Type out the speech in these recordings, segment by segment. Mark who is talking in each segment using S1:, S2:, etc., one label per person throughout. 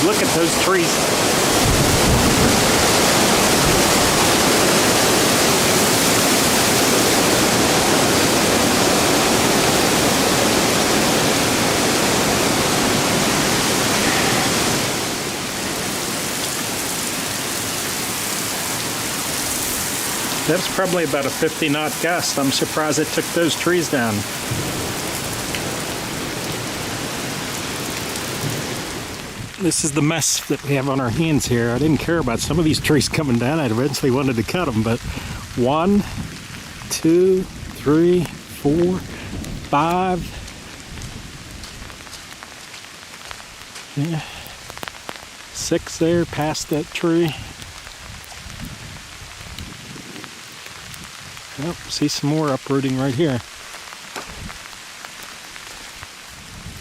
S1: look at those trees. That's probably about a 50-knot gust. I'm surprised it took those trees down. This is the mess that we have on our hands here. I didn't care about some of these trees coming down. I eventually wanted to cut them, but 1, 2, 3, 4, 5. Yeah. 6 there past that tree. Oh, see some more uprooting right here.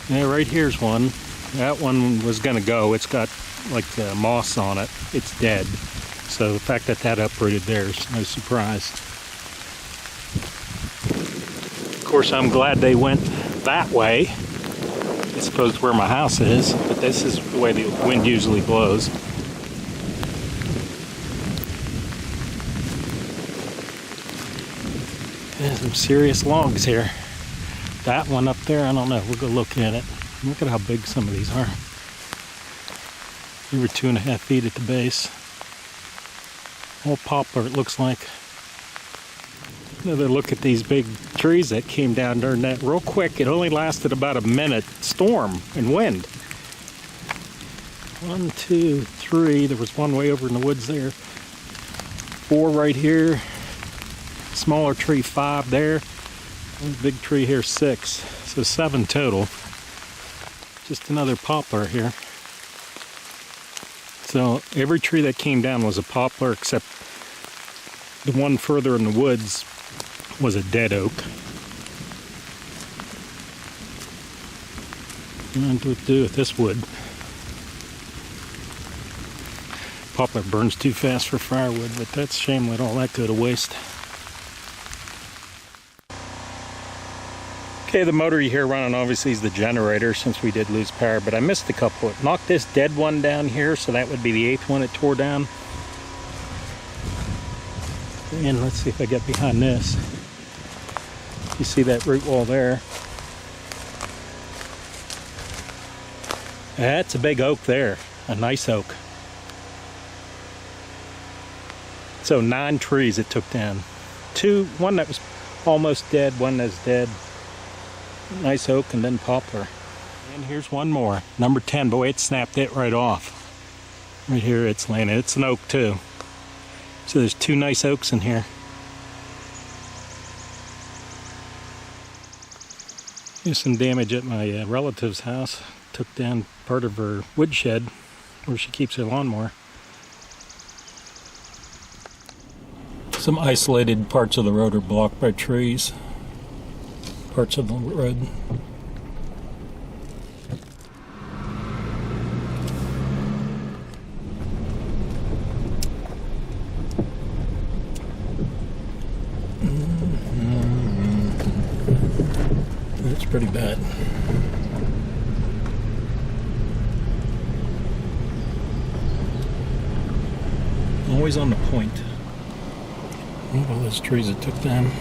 S1: Yeah, right here's one. That one was going to go. It's got like moss on it. It's dead. So the fact that that uprooted there is no surprise. Of course, I'm glad they went that way. As opposed to where my house is. But this is the way the wind usually blows. There's some serious logs here. That one up there, I don't know. We'll go look at it. Look at how big some of these are. Over 2.5 feet at the base. All poplar, it looks like. Another look at these big trees that came down during that real quick. It only lasted about a minute. Storm and wind. 1, 2, 3. There was one way over in the woods there. 4 right here. Smaller tree 5 there. One big tree here 6. So 7 total. Just another poplar here. So every tree that came down was a poplar except the one further in the woods was a dead oak. Nothing to do with this wood. Poplar burns too fast for firewood, but that's a shame let all that go to waste. Okay, the motor you hear running obviously is the generator since we did lose power, but I missed a couple. It knocked this dead one down here, so that would be the 8th one it tore down. And let's see if I get behind this. You see that root wall there? That's a big oak there, a nice oak. So 9 trees it took down. 2, one that was almost dead, one that's dead. Nice oak and then poplar. And here's one more, number 10. Boy, it snapped it right off. Right here it's laying. It's an oak too. So there's 2 nice oaks in here. Here's some damage at my relative's house. Took down part of her woodshed where she keeps her lawnmower. Some isolated parts of the road are blocked by trees. Parts of the road. That's pretty bad. Always on the point. Look at all those trees it took down.